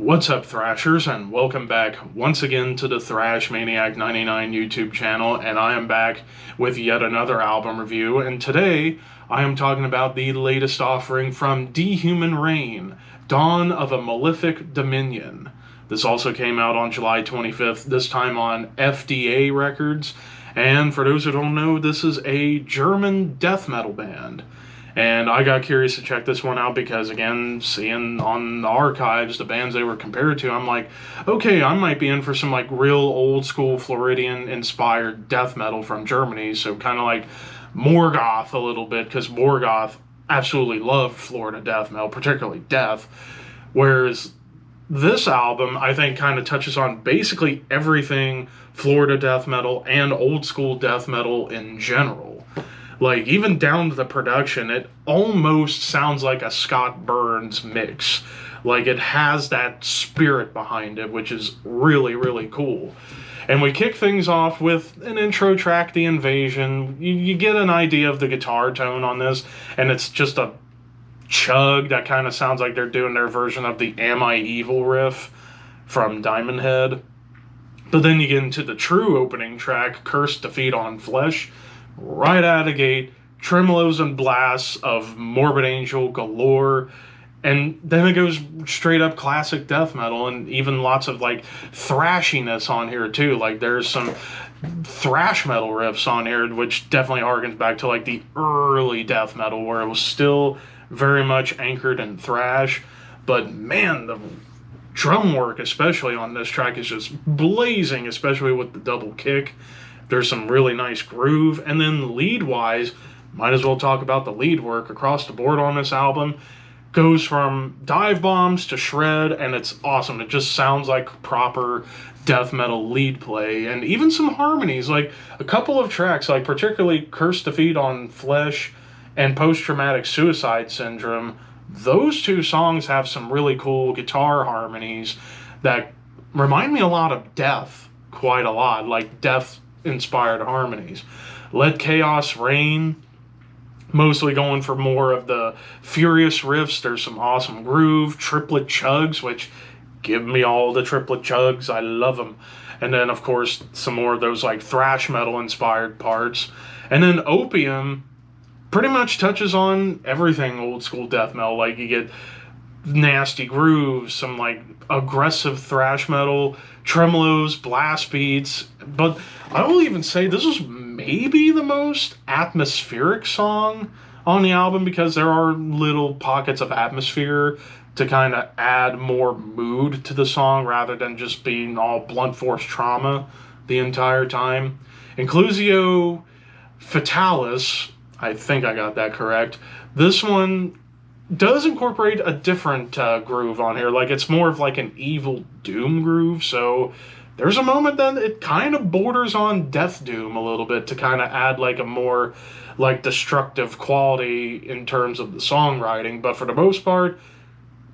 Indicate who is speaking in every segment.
Speaker 1: What's up, Thrashers, and welcome back once again to the Thrash Maniac 99 YouTube channel, and I am back with yet another album review, and today I am talking about the latest offering from Dehuman Reign, Dawn of a Malefic Dominion. This also came out on July 25th, this time on FDA Records, and for those who don't know, this is a German death metal band. And I got curious to check this one out because, again, seeing on the archives the bands they were compared to, I'm like, okay, I might be in for some like real old school Floridian inspired death metal from Germany. So kind of like Morgoth a little bit, because Morgoth absolutely loved Florida death metal, particularly death. Whereas this album, I think, kind of touches on basically everything Florida death metal and old school death metal in general. Like, even down to the production, it almost sounds like a Scott Burns mix. Like, it has that spirit behind it, which is really, really cool. And we kick things off with an intro track, The Invasion. You get an idea of the guitar tone on this, and it's just a chug that kind of sounds like they're doing their version of the Am I Evil riff from Diamond Head. But then you get into the true opening track, Cursed to Feed on Flesh. Right out of the gate, tremolos and blasts of Morbid Angel galore, and then it goes straight up classic death metal, and even lots of like thrashiness on here too. Like, there's some thrash metal riffs on here, which definitely harkens back to like the early death metal, where it was still very much anchored in thrash. But man, the drum work, especially on this track, is just blazing, especially with the double kick. There's some really nice groove, and then lead-wise, might as well talk about the lead work across the board on this album. Goes from dive bombs to shred, and it's awesome. It just sounds like proper death metal lead play, and even some harmonies. Like, a couple of tracks, like particularly Cursed to Feed on Flesh and Post-Traumatic Suicide Syndrome, those two songs have some really cool guitar harmonies that remind me a lot of Death, quite a lot, like Death inspired harmonies. Let Chaos Reign, mostly going for more of the furious riffs. There's some awesome groove, triplet chugs, which give me all the triplet chugs. I love them. And then, of course, some more of those like thrash metal inspired parts. And then Opium pretty much touches on everything old school death metal. Like, you get nasty grooves, some like aggressive thrash metal, tremolos, blast beats. But I will even say this is maybe the most atmospheric song on the album, because there are little pockets of atmosphere to kind of add more mood to the song rather than just being all blunt force trauma the entire time. Inclusio Fatalis, I think I got that correct. This one does incorporate a different groove on here. Like, it's more of like an Evil Doom groove, so there's a moment that it kind of borders on Death Doom a little bit to kind of add like a more like destructive quality in terms of the songwriting. But for the most part,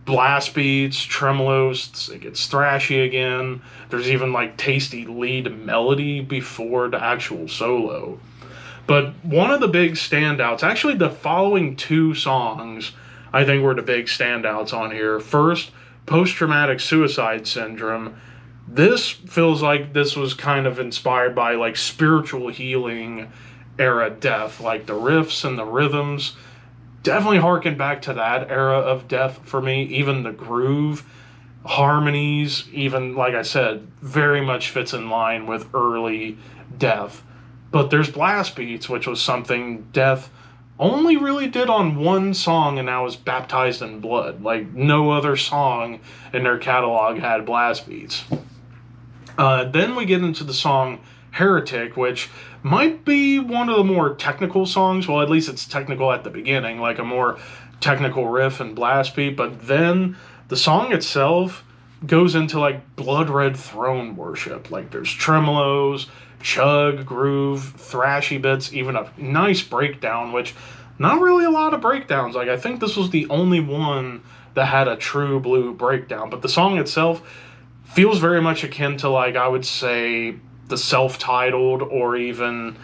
Speaker 1: blast beats, tremolos, it gets thrashy again. There's even like tasty lead melody before the actual solo. But one of the big standouts, actually the following two songs, I think were the big standouts on here. First, Post-Traumatic Suicide Syndrome. This feels like this was kind of inspired by like spiritual healing era death. Like, the riffs and the rhythms definitely harken back to that era of death for me. Even the groove, harmonies, even, like I said, very much fits in line with early death. But there's blast beats, which was something Death only really did on one song, and that was Baptized in Blood. Like, no other song in their catalog had blast beats. Then we get into the song Heretic, which might be one of the more technical songs. Well, at least it's technical at the beginning, like a more technical riff and blast beat. But then the song itself goes into like blood red throne worship. Like, there's tremolos, chug, groove, thrashy bits, even a nice breakdown, which not really a lot of breakdowns. Like, I think this was the only one that had a true blue breakdown. But the song itself feels very much akin to, like, I would say the self-titled or even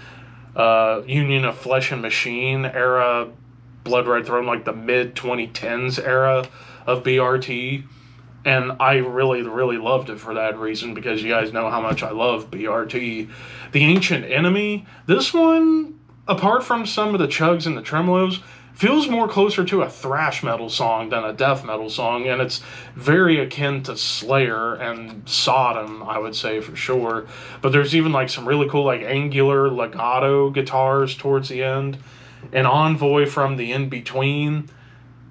Speaker 1: Union of Flesh and Machine era Blood Red Throne, like the mid 2010s era of BRT. And I really, really loved it for that reason, because you guys know how much I love BRT. The Ancient Enemy, this one, apart from some of the chugs and the tremolos, feels more closer to a thrash metal song than a death metal song, and it's very akin to Slayer and Sodom, I would say, for sure. But there's even like some really cool like angular legato guitars towards the end, an envoy from the in-between,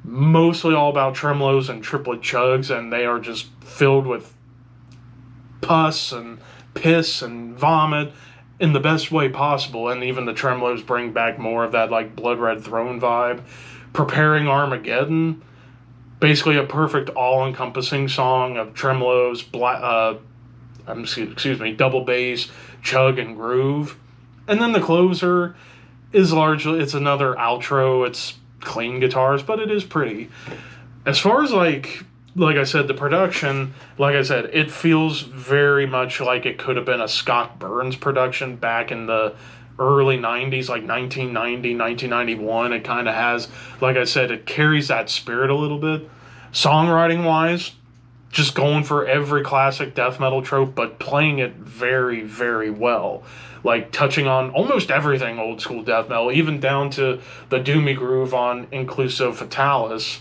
Speaker 1: mostly all about tremolos and triplet chugs, and they are just filled with pus and piss and vomit in the best way possible. And even the tremolos bring back more of that like Blood Red Throne vibe. Preparing Armageddon, basically a perfect all-encompassing song of tremolos, double bass, chug, and groove. And then the closer is largely, it's another outro. It's clean guitars, but it is pretty. As far as like I said, the production, like I said, it feels very much like it could have been a Scott Burns production back in the early 90s, like 1990, 1991. It kind of has, like I said, it carries that spirit a little bit. Songwriting wise, just going for every classic death metal trope, but playing it very, very well. Like touching on almost everything old school death metal, even down to the doomy groove on Incluso Fatalis,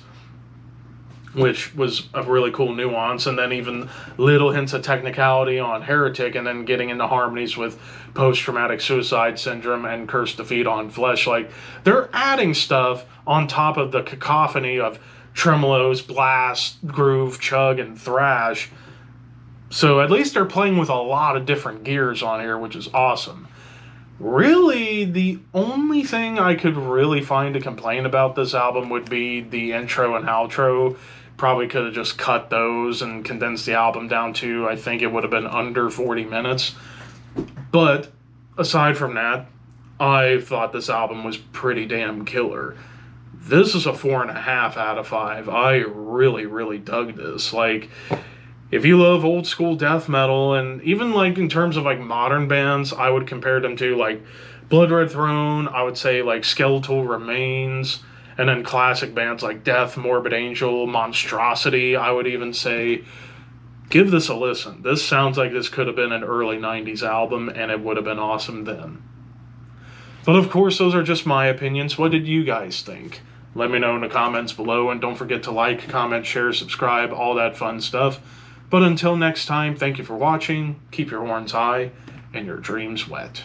Speaker 1: which was a really cool nuance, and then even little hints of technicality on Heretic, and then getting into harmonies with Post-Traumatic Suicide Syndrome and Cursed Defeat on Flesh. Like, they're adding stuff on top of the cacophony of tremolos, blast, groove, chug, and thrash. So at least they're playing with a lot of different gears on here, which is awesome. Really, the only thing I could really find to complain about this album would be the intro and outro. Probably could have just cut those and condensed the album down to, I think it would have been under 40 minutes. But aside from that, I thought this album was pretty damn killer. This is a 4.5 out of 5. I really, really dug this. Like, if you love old school death metal, and even like in terms of like modern bands, I would compare them to like Blood Red Throne, I would say like Skeletal Remains, and then classic bands like Death, Morbid Angel, Monstrosity, I would even say. Give this a listen. This sounds like this could have been an early 90s album, and it would have been awesome then. But of course, those are just my opinions. What did you guys think? Let me know in the comments below, and don't forget to like, comment, share, subscribe, all that fun stuff. But until next time, thank you for watching, keep your horns high, and your dreams wet.